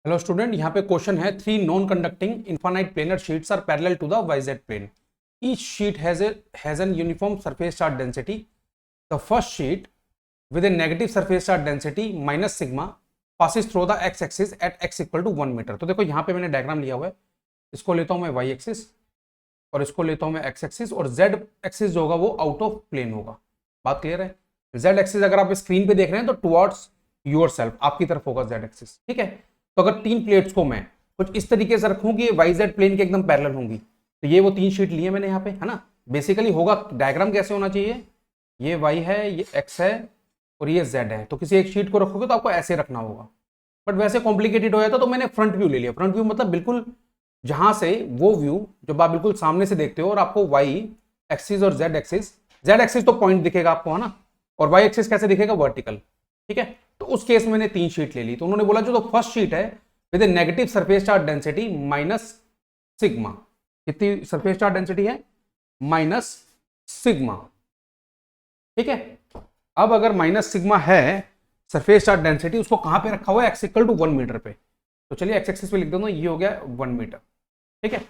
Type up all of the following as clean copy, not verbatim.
Hello student, यहाँ पे question है three non conducting infinite planar sheets are parallel to the YZ plane. Each sheet has an uniform surface charge density. The first sheet with a negative surface charge density minus sigma passes through the x axis at x equal to 1 metre. तो देखो यहाँ पे मैंने diagram लिया हुआ है, इसको लेता हूँ मैं y एक्सिस और इसको लेता हूँ मैं x एक्सिस और z एक्सिस जो होगा वो आउट ऑफ प्लेन होगा. बात क्लियर है? z एक्सिस अगर आप स्क्रीन पे देख रहे हैं तो टुवर्ड्स योर सेल्फ, आपकी तरफ होगा z एक्सिस. ठीक है, तो अगर तीन प्लेट्स को मैं कुछ इस तरीके से रखूं कि ये वाईजेड प्लेन के एकदम पैरेलल होंगी, तो ये वो तीन शीट लिए मैंने यहाँ पे, है ना. बेसिकली होगा डायग्राम कैसे होना चाहिए, ये y है, ये x है और ये z है. तो किसी एक शीट को रखोगे तो आपको ऐसे रखना होगा, बट वैसे कॉम्प्लिकेटेड हो जाता तो मैंने फ्रंट व्यू ले लिया. फ्रंट व्यू मतलब बिल्कुल जहां से वो व्यू जब आप बिल्कुल सामने से देखते हो और आपको y एक्सिस और z एक्सिस तो पॉइंट दिखेगा आपको, है ना, और y एक्सिस कैसे दिखेगा, वर्टिकल. ठीक है, तो उस केस में मैंने तीन शीट ले ली. तो उन्होंने बोला जो तो फर्स्ट शीट है with A negative surface charge density minus sigma. कितनी सरफेस चार्ज डेंसिटी है, माइनस सिग्मा. ठीक है, अब अगर माइनस सिग्मा है सरफेस चार्ज डेंसिटी, उसको कहां पे रखा हुआ है, एक्स इक्वल टू 1 मीटर पे. तो चलिए एक्स एक्सिस पे लिख देता हूं, ये हो गया 1 मीटर. ठीक है,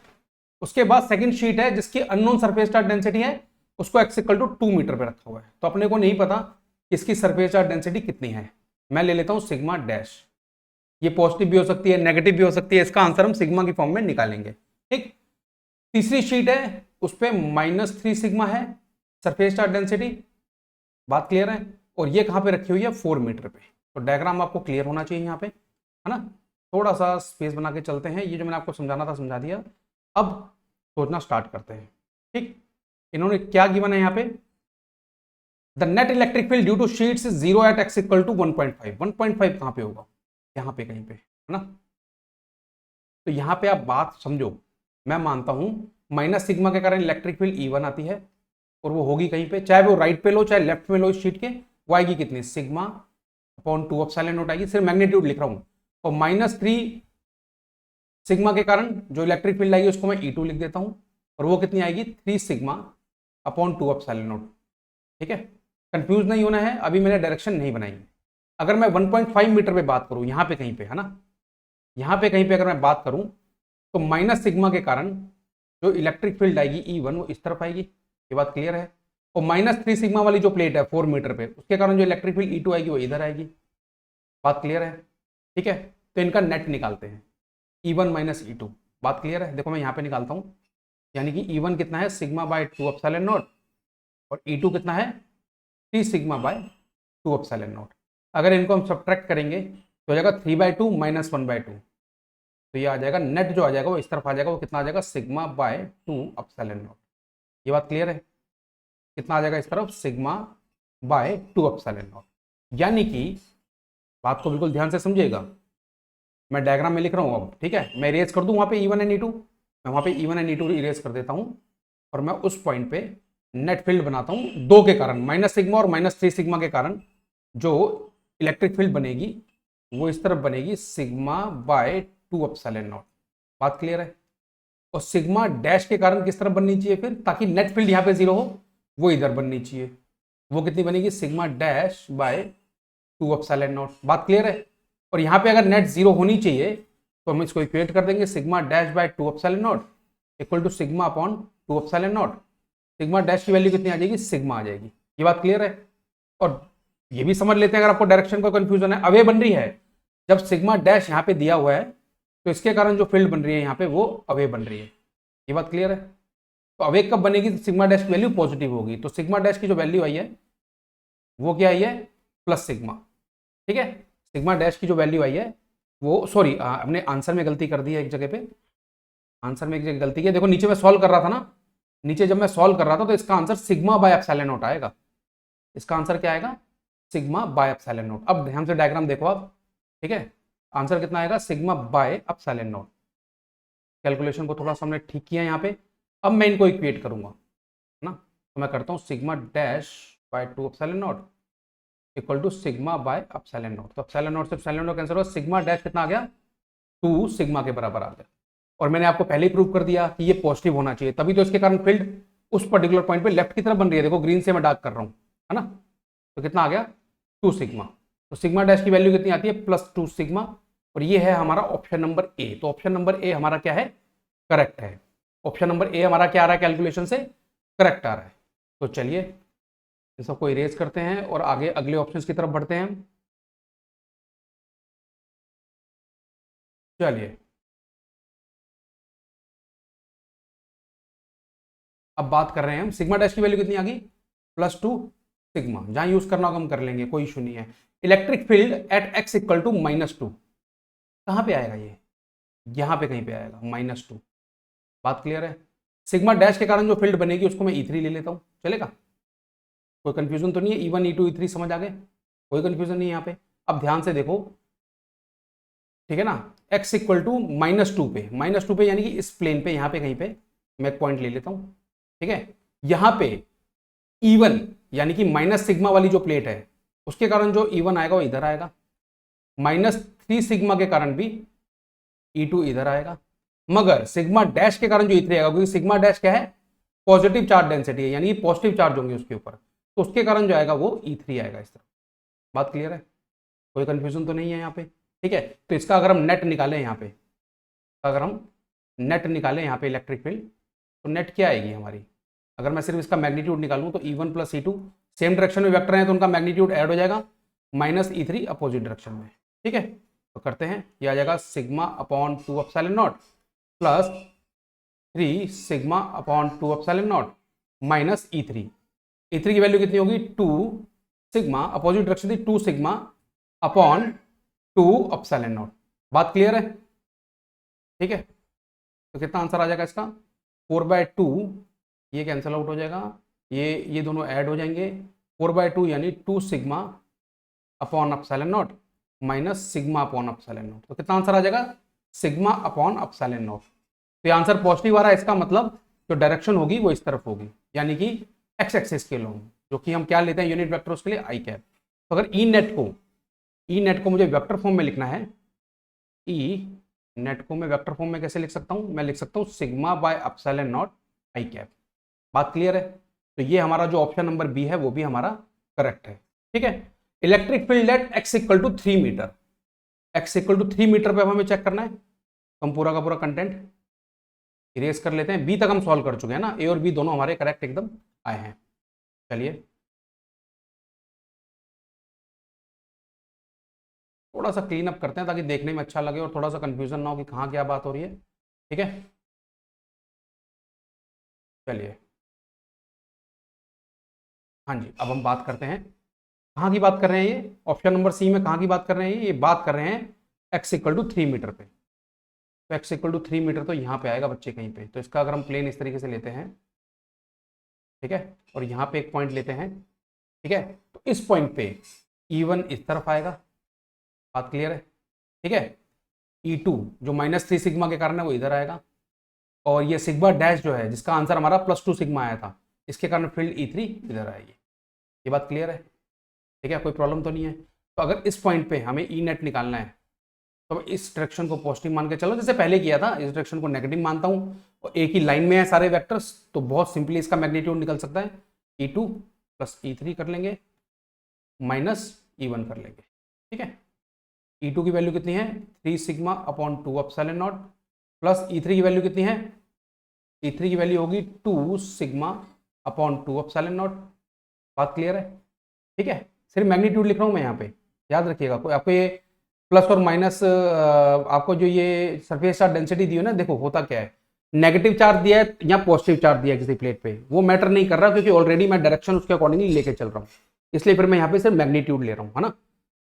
उसके बाद सेकंड शीट है जिसकी अननोन सरफेस चार्ज डेंसिटी है, उसको एक्स इक्वल टू 2 मीटर पे रखा हुआ है. तो अपने को नहीं पता इसकी सरफेस चार्ज डेंसिटी कितनी है. मैं ले लेता हूं सिग्मा डैश. ये पॉजिटिव भी हो सकती है, नेगेटिव भी हो सकती है. इसका आंसर हम सिग्मा की फॉर्म में निकालेंगे. ठीक, तीसरी शीट है उस पे -3 सिग्मा है सरफेस चार्ज डेंसिटी. बात क्लियर है? और ये कहां पे रखी हुई है, 4 मीटर पे. तो डायग्राम आपको क्लियर होना चाहिए यहाँ पे, है ना. थोड़ा सा स्पेस बना के चलते हैं. ये जो मैंने आपको समझाना था समझा दिया. अब सोचना स्टार्ट करते हैं. ठीक, इन्होंने क्या गिवन है यहाँ पे, the net electric field due to sheets 0 at x equal to 1.5. 1.5 कहां पे होगा, यहाँ पे कहीं पे, है ना. तो यहाँ पे आप बात समझो. मैं मानता हूं माइनस सिग्मा के कारण इलेक्ट्रिक फील्ड E1 आती है और वो होगी कहीं पे, चाहे वो राइट पे लो चाहे लेफ्ट में लो इस शीट के. वो आएगी कितनी, सिग्मा अपॉन 2 एप्सिलॉन नॉट आएगी. सिर्फ मैग्नीट्यूड लिख रहा हूं. और -3 सिग्मा के कारण जो इलेक्ट्रिक फील्ड आएगी उसको मैं E2 लिख देता हूं, और वो कितनी आएगी, 3 सिग्मा अपॉन 2 एप्सिलॉन नॉट. ठीक है, कंफ्यूज नहीं होना है, अभी मैंने डायरेक्शन नहीं बनाई. अगर मैं 1.5 मीटर पे बात करूं, यहाँ पे कहीं पे, है ना, यहाँ पे कहीं पे अगर मैं बात करूं तो माइनस सिग्मा के कारण जो इलेक्ट्रिक फील्ड आएगी E1 वो इस तरफ आएगी. ये बात क्लियर है? और -3 सिग्मा वाली जो प्लेट है 4 मीटर पे, उसके कारण जो इलेक्ट्रिक फील्ड E2 आएगी वो इधर आएगी. बात क्लियर है? ठीक है, तो इनका नेट निकालते हैं, E1 माइनस E2. बात क्लियर है? देखो मैं यहाँ पे निकालता हूँ, यानी कि E1 कितना है, सिग्मा बाय 2 एप्सिलॉन नॉट, और E2 कितना है, 3 सिग्मा बाय 2 एप्सिलॉन नॉट. अगर इनको हम सब्ट्रैक्ट करेंगे तो हो जाएगा 3/2 माइनस 1/2. तो ये आ जाएगा, नेट जो आ जाएगा वो इस तरफ आ जाएगा, वो कितना आ जाएगा, सिग्मा बाय 2 एप्सिलॉन नॉट. ये बात क्लियर है? कितना आ जाएगा इस तरफ, सिग्मा बाय 2 एप्सिलॉन नॉट. यानी कि बात को बिल्कुल ध्यान से समझिएगा, मैं डायग्राम में लिख रहा हूँ अब. ठीक है, मैं इरेज कर दूं वहां पे E1 एंड E2. मैं वहां पे E1 एंड E2 इरेज कर देता हूँ और मैं उस पॉइंट पे नेट फील्ड बनाता हूँ. दो के कारण, माइनस सिग्मा और -3 सिग्मा के कारण जो इलेक्ट्रिक फील्ड बनेगी वो इस तरफ बनेगी, सिग्मा बाय 2 एप्सिलॉन नॉट. बात क्लियर है? और सिग्मा डैश के कारण किस तरफ बननी चाहिए फिर, ताकि नेट फील्ड यहाँ पे 0 हो, वो इधर बननी चाहिए. वो कितनी बनेगी, sigma dash by 2 epsilon not. बात क्लियर है? और यहाँ पे अगर नेट 0 होनी चाहिए तो हम इसको इक्वेट कर देंगे, sigma dash by 2 epsilon naught equal to sigma upon 2 epsilon naught. Sigma dash की वैल्यू कितनी आ जाएगी, सिग्मा आ जाएगी. ये बात क्लियर है? और ये भी समझ लेते हैं, अगर आपको डायरेक्शन का कंफ्यूजन है, अवे बन रही है जब सिग्मा डैश यहाँ पे दिया हुआ है तो इसके कारण जो फील्ड बन रही है यहाँ पे वो अवे बन रही है. ये बात क्लियर है? तो अवे कब बनेगी, सिग्मा डैश की वैल्यू पॉजिटिव होगी. तो सिग्मा डैश की जो वैल्यू आई है वो क्या आई है, प्लस सिग्मा. ठीक है, सिग्मा डैश की जो वैल्यू आई है वो, सॉरी हमने आंसर में गलती कर दी है एक जगह पे, आंसर में एक जगह गलती की. देखो नीचे मैं सॉल्व कर रहा था ना, नीचे जब मैं सॉल्व कर रहा था तो इसका answer sigma by epsilon not आएगा. इसका आंसर क्या आएगा, सिग्मा बाय एप्सिलॉन नॉट. अब ध्यान से डायग्राम देखो आप. ठीक है, आंसर कितना आएगा, sigma by epsilon not. Calculation को थोड़ा सा हमने ठीक किया यहाँ पे. अब मैं इनको इक्वेट करूंगा ना, तो मैं करता हूँ sigma dash by 2 epsilon naught equal to sigma by epsilon naught. तो एप्सिलॉन नॉट से एप्सिलॉन नॉट कैंसिल हुआ, सिग्मा डैश कितना आ गया, 2 सिग्मा के बराबर आ गया. और मैंने आपको पहले ही प्रूव कर दिया कि ये पॉजिटिव होना चाहिए, तभी तो इसके कारण फील्ड उस पर्टिकुलर पॉइंट पे लेफ्ट की तरफ बन रही है. देखो ग्रीन से मैं डार्क कर रहा हूँ, है ना. तो कितना आ गया, 2 सिग्मा. तो सिग्मा डैश की वैल्यू कितनी आती है, +2 सिग्मा. और ये है हमारा ऑप्शन नंबर ए। तो ऑप्शन नंबर ए हमारा क्या है, करेक्ट है। ऑप्शन नंबर ए हमारा क्या आ रहा है, कैलकुलेशन से करेक्ट आ रहा है। तो चलिए इन सबको इरेज करते हैं और आगे अगले ऑप्शंस की तरफ बढ़ते हैं। चलिए अब बात कर रहे हैं हम, सिग्मा डैश की वैल्यू कितनी आ गई, +2 सिग्मा। जहां यूज करना होगा हम कर लेंगे, कोई इशू नहीं है। Electric field at x equal to -2, कहां पे आएगा ये, यहां पे कहीं पे आएगा -2। बात क्लियर है। सिग्मा डैश के कारण जो फील्ड बनेगी उसको मैं E3 ले लेता हूं, चलेगा, कोई कंफ्यूजन तो नहीं है। E1 E2 E3 समझ आ गए, कोई कंफ्यूजन नहीं है यहाँ पे। अब ध्यान से देखो, ठीक है ना, x इक्वल टू -2 पे यानी कि इस प्लेन पे, यहाँ पे कहीं पे मैं एक पॉइंट ले लेता हूँ, ठीक है। यहाँ पे E1 यानी कि माइनस सिग्मा वाली जो प्लेट है उसके कारण जो E1 आएगा वो इधर आएगा, -3 सिग्मा के कारण भी E2 इधर आएगा, मगर सिग्मा डैश के कारण जो E3 आएगा, क्योंकि सिग्मा डैश क्या है, पॉजिटिव चार्ज डेंसिटी है, यानी पॉजिटिव चार्ज होंगे उसके ऊपर, तो उसके कारण जो आएगा वो E3 आएगा इस तरह। बात क्लियर है, कोई कंफ्यूजन तो नहीं है यहाँ पे, ठीक है। तो इसका अगर हम नेट निकालें यहाँ पे, अगर हम नेट निकालें यहाँ पे इलेक्ट्रिक फील्ड, तो नेट क्या आएगी हमारी, अगर मैं सिर्फ इसका मैग्नीट्यूड निकालूं तो E1 + E2 सेम डायरेक्शन में वेक्टर हैं तो उनका मैग्नीट्यूड ऐड हो जाएगा, -E3 अपोजिट डायरेक्शन में, ठीक है। तो करते हैं, ये आ जाएगा σ/2 epsilon naught plus 3 σ/2 epsilon naught -E3। E3 की वैल्यू कितनी होगी, 2 सिग्मा, अपोजिट डायरेक्शन थी 2 σ/2 एप्सिलॉन नॉट। बात क्लियर है, ठीक है। तो कितना आंसर आ जाएगा इसका, 4/2, ये कैंसिल आउट हो जाएगा, ये दोनों ऐड हो जाएंगे, 4/2 यानी 2 σ/एप्सिलॉन नॉट -σ/एप्सिलॉन नॉट। तो कितना आंसर आ जाएगा, σ/एप्सिलॉन नॉट। तो ये आंसर पॉजिटिव आ रहा है, इसका मतलब जो डायरेक्शन होगी वो इस तरफ होगी, यानी कि x एक्सिस के लॉन्ग, जो कि हम क्या लेते हैं यूनिट वेक्टर उसके लिए i कैप। तो अगर ई नेट को मुझे वेक्टर फॉर्म में लिखना है, ई नेट को मैं वेक्टर फॉर्म में कैसे लिख सकता हूं, मैं लिख सकता हूं σ/एप्सिलॉन नॉट i कैप। बात क्लियर है। तो ये हमारा जो ऑप्शन नंबर बी है वो भी हमारा करेक्ट है, ठीक है। Electric field at x equal to 3 metre, x equal to 3 metre पे हमें चेक करना है, तो हम पूरा का पूरा कंटेंट इरेज कर लेते हैं। बी तक हम सॉल्व कर चुके हैं ना, ए और बी दोनों हमारे करेक्ट एकदम आए हैं। चलिए थोड़ा सा क्लीन अप करते हैं ताकि देखने में अच्छा लगे और थोड़ा सा कंफ्यूजन ना हो कि कहाँ क्या बात हो रही है, ठीक है। चलिए हाँ जी, अब हम बात करते हैं, कहाँ की बात कर रहे हैं, ये ऑप्शन नंबर सी में कहाँ की बात कर रहे हैं, ये बात कर रहे हैं x इक्वल टू 3 मीटर पे। तो x इक्वल टू 3 मीटर तो यहाँ पे आएगा बच्चे कहीं पे, तो इसका अगर हम प्लेन इस तरीके से लेते हैं, ठीक है, और यहाँ पे एक पॉइंट लेते हैं, ठीक है, तो इस पॉइंट पे E1 इस तरफ आएगा, बात क्लियर है, ठीक है। E2 जो -3 सिग्मा के कारण है वो इधर आएगा, और ये सिग्मा डैश जो है जिसका आंसर हमारा +2 सिग्मा आया था, इसके कारण फील्ड E3 इधर आएगी। ये बात क्लियर है, ठीक है, कोई प्रॉब्लम तो नहीं है। तो अगर इस पॉइंट पे हमें ई नेट निकालना है तो इस डायरेक्शन को पॉजिटिव मान के चलो, जैसे पहले किया था, इस डायरेक्शन को नेगेटिव मानता हूं, और एक ही लाइन में है सारे वेक्टर्स, तो बहुत सिंपली इसका मैग्नीट्यूड निकल सकता है, E2 + E3 कर लेंगे -E1 कर लेंगे, ठीक है। E2 की वैल्यू कितनी है, 3 σ/2 एप्सिलॉन नॉट प्लस E3 की वैल्यू कितनी है, E3 की वैल्यू होगी 2 σ/2 एप्सिलॉन नॉट। बात क्लियर है, ठीक है। सिर्फ मैग्नीट्यूड लिख रहा हूँ मैं यहाँ पे, याद रखिएगा। कोई आपको ये प्लस और माइनस, आपको जो ये सरफेस चार्ज डेंसिटी दी है ना, देखो होता क्या है, नेगेटिव चार्ज दिया है या पॉजिटिव चार्ज दिया है किसी प्लेट पे, वो मैटर नहीं कर रहा, क्योंकि ऑलरेडी मैं डायरेक्शन उसके अकॉर्डिंगली लेके चल रहा हूँ, इसलिए फिर मैं यहाँ पे सिर्फ मैग्नीट्यूड ले रहा हूँ, है ना।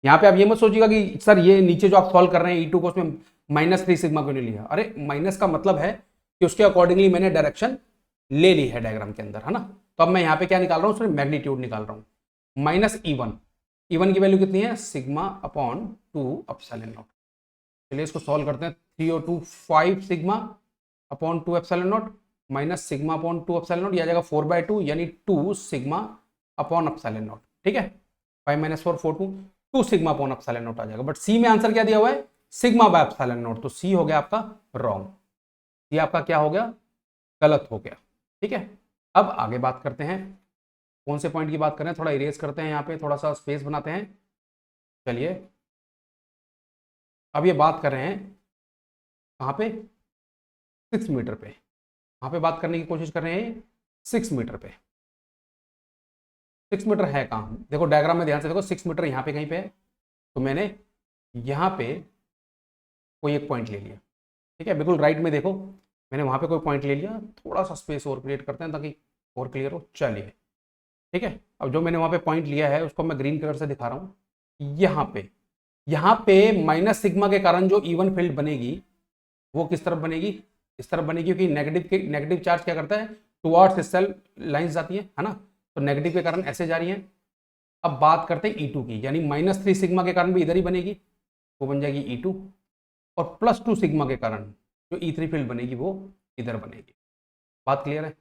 यहाँ पे आप ये मत सोचिएगा कि सर ये नीचे जो आप सॉल्व कर रहे हैं E2 को, उसमें -3 सिग्मा क्यों नहीं लिया, अरे माइनस का मतलब है कि उसके अकॉर्डिंगली मैंने डायरेक्शन ले ली है डायग्राम के अंदर, है ना। तो अब मैं यहाँ पे क्या निकाल रहा हूँ, सिर्फ मैग्नीट्यूड निकाल रहा हूँ, -E1 की वैल्यू कितनी है, σ/2 एप्सिलॉन नॉट। चलिए इसको सॉल्व करते हैं, 3 और 2 5 σ/2 एप्सिलॉन नॉट -σ/2 एप्सिलॉन नॉट, ये आ जाएगा 4/2 यानी 2 σ/एप्सिलॉन नॉट, ठीक है। 5 - 4 4 2 σ/एप्सिलॉन नॉट आ जाएगा, बट सी में आंसर क्या दिया हुआ है, σ/एप्सिलॉन नॉट, तो सी हो गया आपका रॉन्ग, ये आपका क्या हो गया, गलत हो गया, ठीक है। अब आगे बात करते हैं, कौन से पॉइंट की बात करें, थोड़ा इरेज करते हैं यहाँ पे, थोड़ा सा स्पेस बनाते हैं। चलिए अब ये बात कर रहे हैं कहाँ पे, 6 मीटर पे, कहाँ पे बात करने की कोशिश कर रहे हैं, 6 मीटर पे। 6 मीटर है कहाँ, देखो डायग्राम में ध्यान से देखो, 6 मीटर यहाँ पे कहीं पे है, तो मैंने यहाँ पे कोई एक पॉइंट ले लिया, ठीक है, बिल्कुल राइट में देखो, मैंने वहाँ पे कोई पॉइंट ले लिया, थोड़ा सा स्पेस और क्रिएट करते हैं ताकि और क्लियर हो, चलिए ठीक है। अब जो मैंने वहाँ पे पॉइंट लिया है उसको मैं ग्रीन कलर से दिखा रहा हूँ, यहाँ पे माइनस सिग्मा के कारण जो इवन फील्ड बनेगी वो किस तरफ बनेगी, इस तरफ बनेगी, क्योंकि नेगेटिव चार्ज क्या करता है, टुवर्ड्स सेल लाइंस जाती है ना, तो नेगेटिव के कारण ऐसे जा रही हैं। अब बात करते हैं E2 की, यानी -3 सिग्मा के कारण भी इधर ही बनेगी, वो बन जाएगी E2, और +2 सिग्मा के कारण जो E3 फील्ड बनेगी वो इधर बनेगी। बात क्लियर है,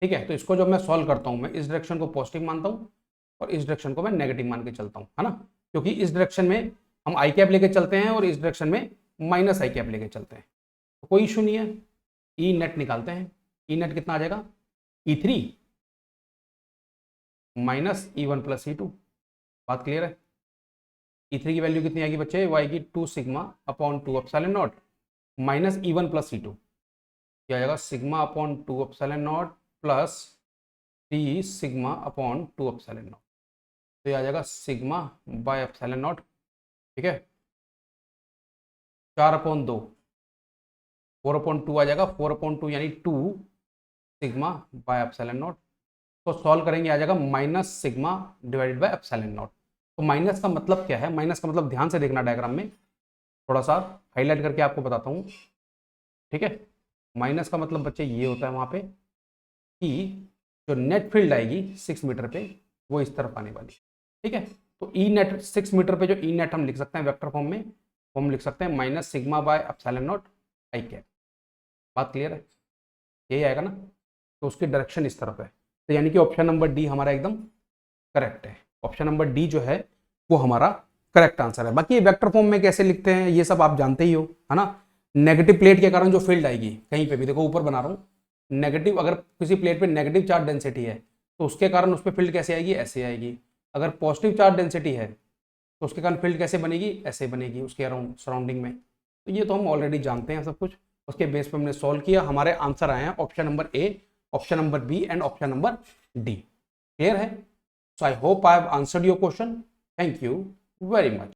ठीक है। तो इसको जब मैं सॉल्व करता हूँ, मैं इस डायरेक्शन को पॉजिटिव मानता हूँ और इस डायरेक्शन को मैं नेगेटिव मान के चलता हूँ, है ना, क्योंकि इस डायरेक्शन में हम आई कैप लेके चलते हैं और इस डायरेक्शन में माइनस आई कैप लेके चलते हैं, तो कोई इशू नहीं है। ई नेट निकालते हैं, ई नेट कितना आ जाएगा, E3 minus E1 plus E2। बात क्लियर है। E3 की वैल्यू कितनी आएगी बच्चे, वो आएगी 2 sigma upon 2 epsilon not minus E1 plus E2, क्या आ जाएगा, sigma upon 2 epsilon naught plus 3 sigma upon 2 epsilon naught, तो ये आ जाएगा सिग्मा बाय एप्सिलॉन नॉट, ठीक है, 4/2, 4/2 आ जाएगा, 4/2 यानी 2 सिग्मा बाय एप्सिलॉन नॉट। तो सॉल्व करेंगे, आ जाएगा minus sigma divided by epsilon naught. तो माइनस का मतलब क्या है, माइनस का मतलब ध्यान से देखना डायग्राम में, थोड़ा सा हाईलाइट करके आपको बताता हूँ, ठीक है। माइनस का मतलब बच्चे ये होता है वहाँ पे कि जो नेट फील्ड आएगी 6 मीटर पे वो इस तरफ आने वाली, ठीक है। तो ई नेट 6 मीटर पे जो ई नेट हम लिख सकते हैं वेक्टर फॉर्म में, वो हम लिख सकते हैं minus sigma by epsilon not I cap. बात क्लियर है, यही आएगा ना, तो उसकी डायरेक्शन इस तरफ है, तो यानी कि ऑप्शन नंबर डी हमारा एकदम करेक्ट है। ऑप्शन नंबर डी जो है वो हमारा करेक्ट आंसर है। बाकी ये वेक्टर फॉर्म में कैसे लिखते हैं ये सब आप जानते ही हो, है ना। नेगेटिव प्लेट के कारण जो फील्ड आएगी कहीं पे भी, देखो ऊपर बना रहा हूँ, नेगेटिव, अगर किसी प्लेट पे नेगेटिव चार्ज डेंसिटी है तो उसके कारण उस पर फील्ड कैसे आएगी, ऐसे आएगी। अगर पॉजिटिव चार्ज डेंसिटी है तो उसके कारण फील्ड कैसे बनेगी, ऐसे बनेगी उसके अराउंड सराउंडिंग में। तो ये तो हम ऑलरेडी जानते हैं सब कुछ, उसके बेस पे हमने सॉल्व किया, हमारे आंसर आए हैं option number A, option number B and option number D. Clear है। So I hope I have answered your question. Thank you very much.